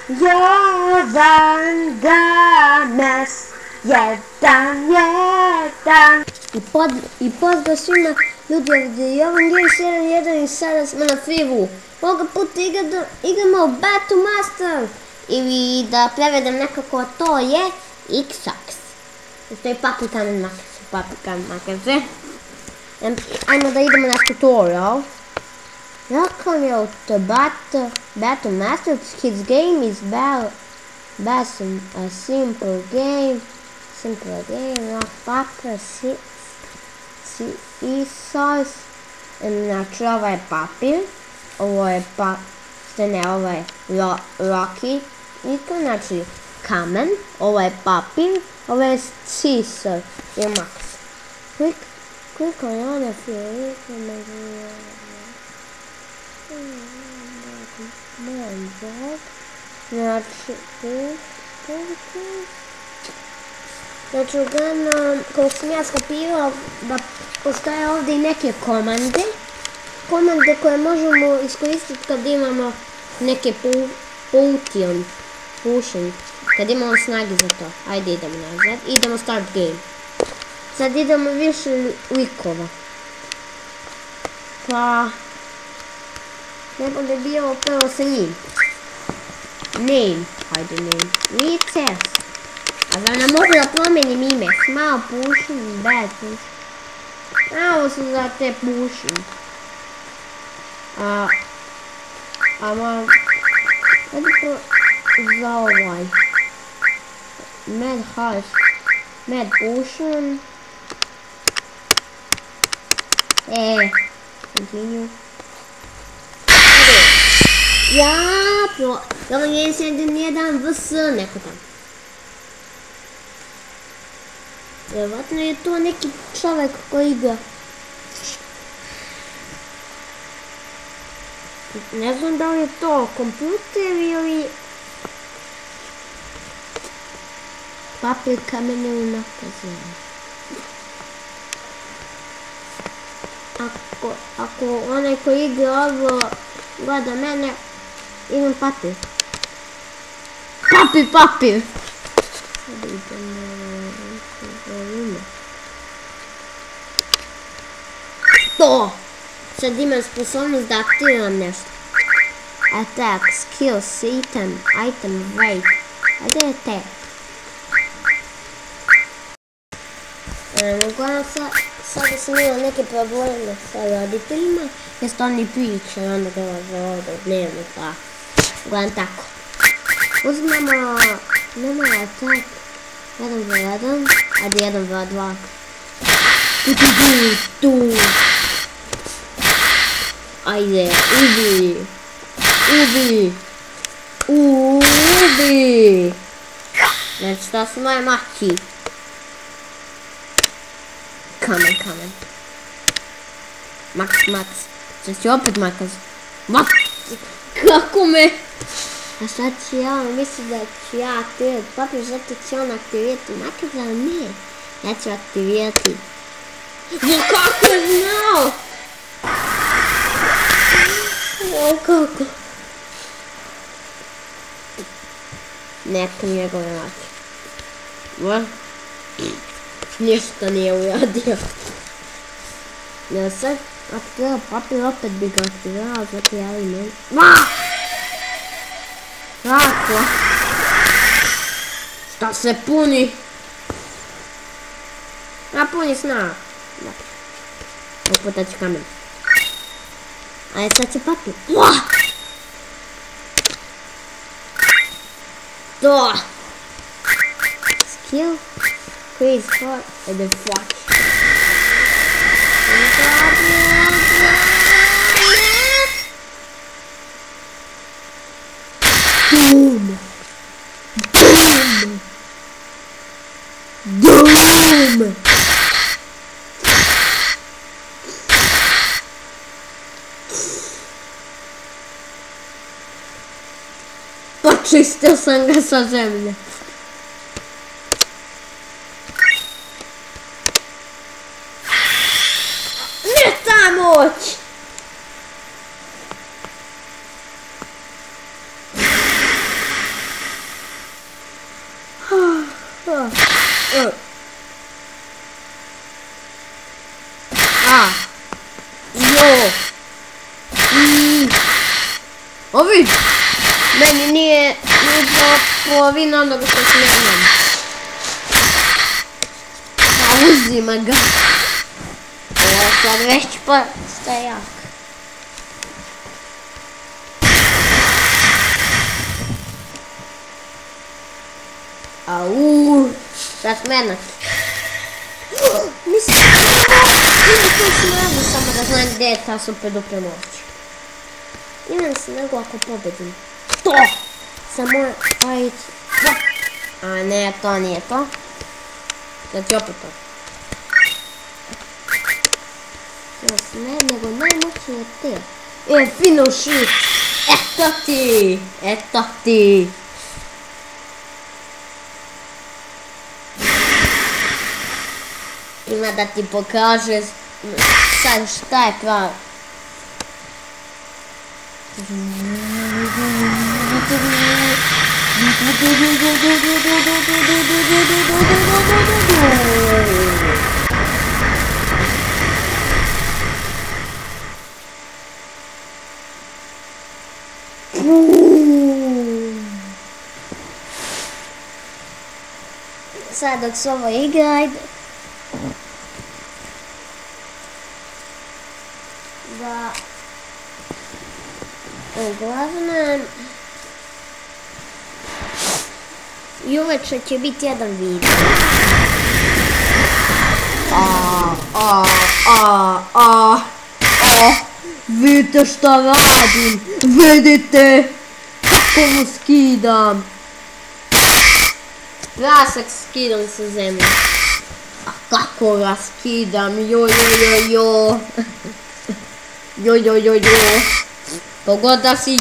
Jedan danas, jedan. I pozdrav svima ljudi ovdje, i ovom Games 1.1 i sada smo na Fivu. Ovoga puta igramo Battle Master. Ili da prevedem nekako, to je X-Ax. To je Paprikamen Makaze. Ajmo da idemo na tutorial. Welcome you to Battle Master. His game is a simple game. Rock, paper, scissors. Znači ovo je papir. Ovo je ovo je rocky. I to znači kamen. Ovo je papir. Ovo je scissor. I max. Click on if you znači uglavnom, kao sam ja skapirala da postoje ovdje i neke komande koje možemo iskoristiti kad imamo neke pušenje, kad imamo snage za to. Ajde idemo nazad, idemo start game. Sad idemo više likova. Pa ne bude bio prvo sa njim. Name, hajde name. Lices. A da ne mogu da promenim ime. Small pushing, bad pushing. Ovo su za te pushing. Moram... Ajde za ovaj. Mad harsh. Mad pushing. Continue. Ovo je jedan vs neko tam. Vjerovatno je to neki čovjek koji igra. Ne znam da li je to kompjuter ili... Paprikamen Makaze. Ako onaj koji igra ovo gleda mene, imam papir. Papir! To! Sad imam sposobnost da aktiviram nešto. Attack, skills, item, weight. Ajde je attack. Uglavnom sada sam imala neke probleme sa roditeljima, jer su oni pričaju, onda dolaze ovdje u dnevnika. Uglavnom tako. Uzmemo number attack 1v1, ajde 1v2. Ajde, ubi! Znači to su moje mači. Kamen. Max. Sad ću opet Makaze. Kako me? A sad ću ja, mislim da ću ja aktivirati papir, zato će on aktivirati Makaze, ali ne. Ja ću aktivirati. Kako je znao? Kako? Neka njegove mače. Ništa nije uradio. Ja sad aktivirao papir, opet bi ga aktivirao, zato ja li ne... Kako? Šta se puni? Puni snag. Uputat ću kamen. Ajde sad će papir. To! Skill. Freeze, fart, and then flash. Boom! Počistio sam ga sa zemlje. Moć! Jo! Ovi! Meni nije polovina onoga što smijem. A uzima ga. Ovo sad već postaje jak. Au! Sad smenak. Mislim to smrdi, samo da znam gdje je ta super duper moć. Imam se nego ako pobedim. To! Samo ajde. A ne, to nije to. Da ti opet to. To se ne, nego najmoćnije te. Finish! Eto ti! Eto ti! Ima da ti pokaže sad šta je pravo. Sad dok se ovo igra, da uglavnom i uveče će biti jedan video. Vidite šta radim, vidite kako mu skidam. Prasak skidam sa zemlje. A kako ga skidam, jo. Jo. Pogoda si, jo.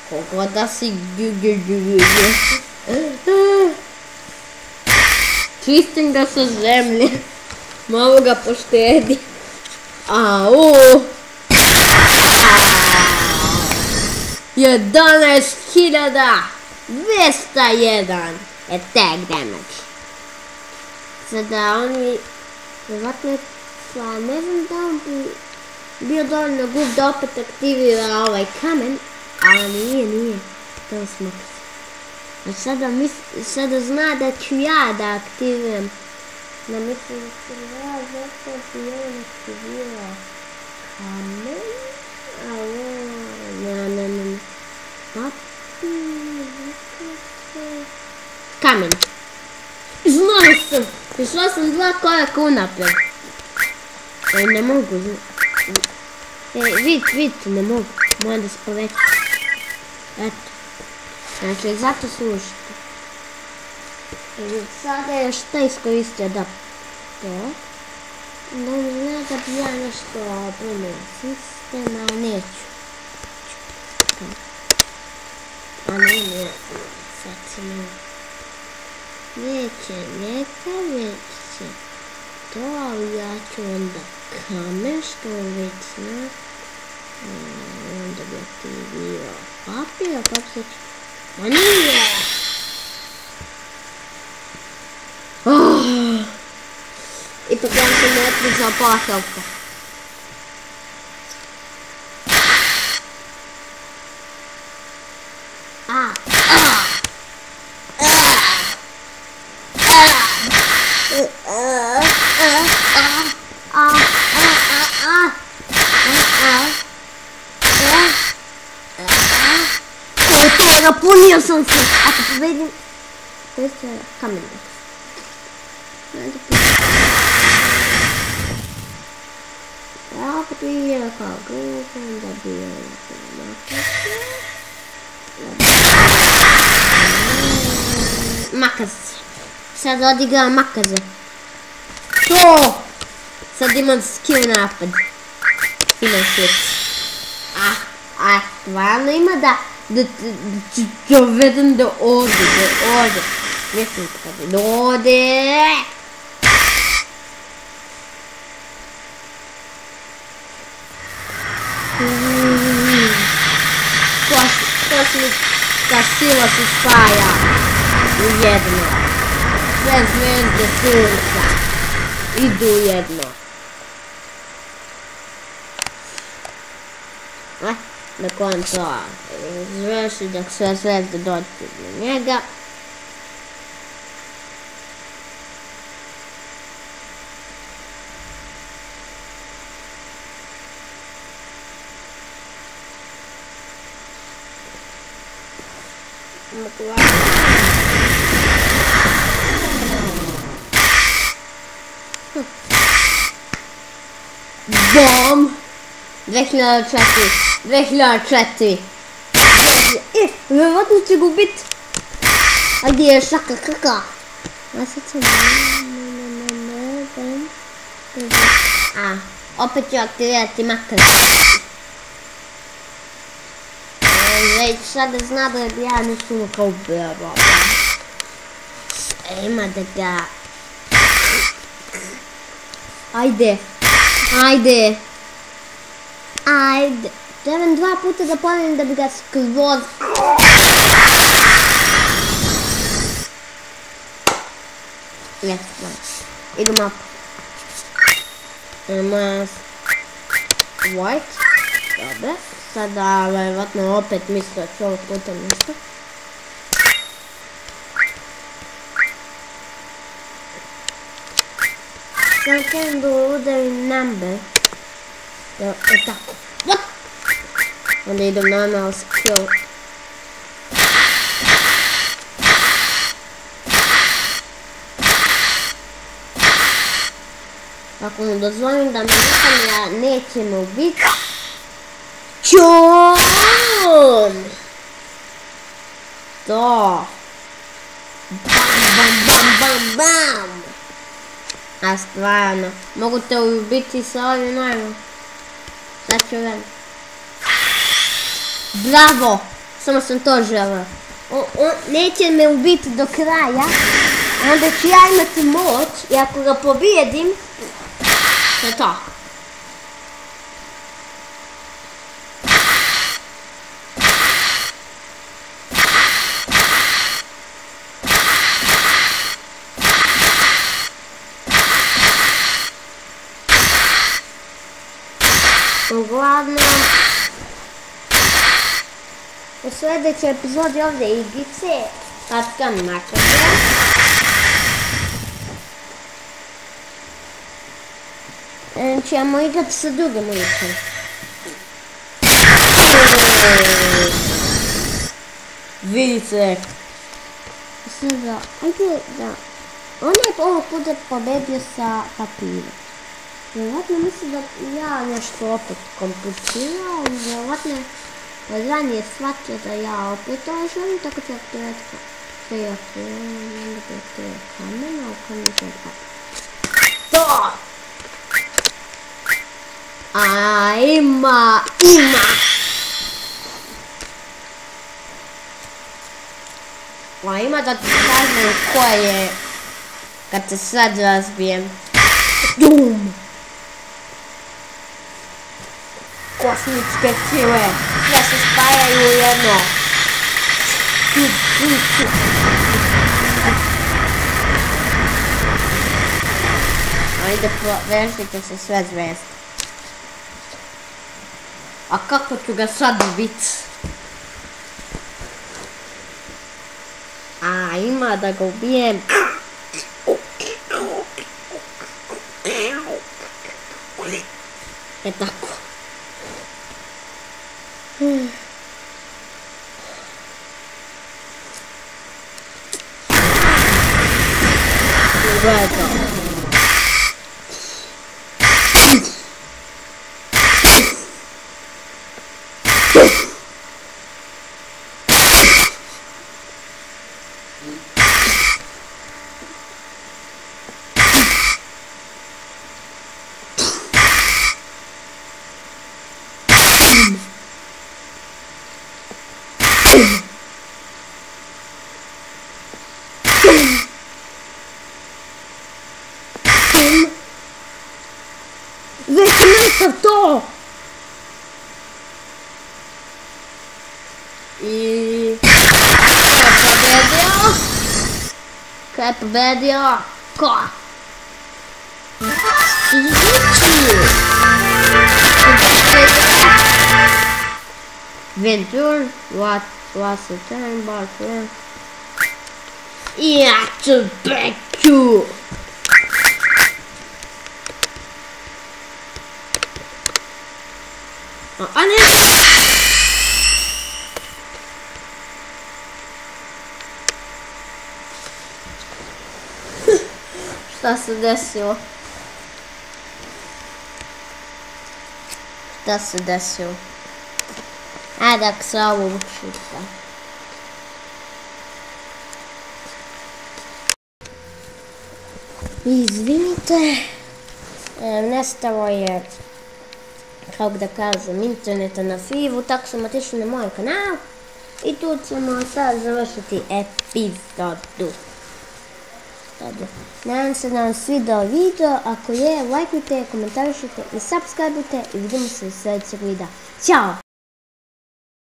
Pogoda si, čistim ga sa zemlje. Malo ga poštedi. Au! 11.201 attack damage. Sada oni vjerovatno, ne znam da on bi bio dovoljno glup da opet aktivira ovaj kamen, ali nije. To smo. Sada zna da ću ja da aktiviram. Da mislim da ću ja zato ću jedan aktivirao kamen. Ne. Kamen. Znao sam. Išla sam 2 koraka unaprijed. Ne mogu. Vidite, ne mogu. Moram da se povećam. Eto. Znači, zato slušajte. Sada je šta iskoristio da to. Da mi zna da bi ja nešto promijenio sistem, ali neću. A ne. Sad se ne. Neće to, ali ja ću onda kamen, što već zna. Onda bi aktivirao papir, a kako se će... Ma nije! Ipak ja sam ne otprizao pahavka. Napunio sam se, ako pobedim, to je kamen. Ako ti je kao grupan, da bi je makaz. Sad odigram makaze. To! Sad imam skill napad. Finish. Stvarno ima da ću dovedem do ovdje. Mislim kada do ovdje. kosmička sila se spaja u jedno. Sve zvijezde sunca idu u jedno. Na koncu izvrši dok sve zvijezde dođu do njega. Bom! 2004. Verovatno će ga ubit. A gdje je šaka kaka? A sad sam... opet ću aktivirati makar. Već sada zna da bi ja nešto kao ubijao. Ima da ga... Ajde. Trebam 2 puta da ponovim da bi ga skroz... Idemo up. White. Dobre. Sada verovatno opet misle da ću ovog puta nešto. Sada krenem da udarim number. Tako. Onda idem normal skill. Ako mu dozvolim da me nikada neće me ubiti. Čum! To! Bam! A stvarno, mogu te ubiti sa ovim najmo. Sad ću ven. Bravo! Samo sam to želeo. Neće me ubiti do kraja. Onda ću ja imati moć i ako ga pobijedim, to je to. Uglavnom, u sljedećoj epizodi ovdje igrice, Patka Makabra. Ćemo igrati sa drugim ulicom. Vidite. Sada, ajde da... On je ovog puta pobedio sa papirom. Vjerovatno misli da ja nešto opet komplicirao i vjerovatno ranije shvatio da ja opet to želim, tako ću aktivirati sve i onda bi aktivirati kamena, u kojem ću aktivirati. To! A ima! A ima da ti kažem ko je kad se sad razbijem. Dum! Kosmičke sile, sve se spajaju u jedno. Ajde, vežite se sve zvijezde. A kako ću ga sad ubiti? A ima da ga ubijem. E tako. Gledam. Već nekad to! I Ko je pobedio? Ko? Stići! Ventur, what's the time bar for? Ja ću beću! A ne! Šta se desilo? Šta se desilo? Ajde, ako se ovo učita. Izvinite, nestalo je, kako da kažem, interneta na Fivu, tako sam otišli na moj kanal i tu ćemo sad završiti epizodu. Nadam se da vam svidao video, ako je, lajkujte, komentarišite i subscribeujte i vidimo se u sljedećeg videa. Ćao!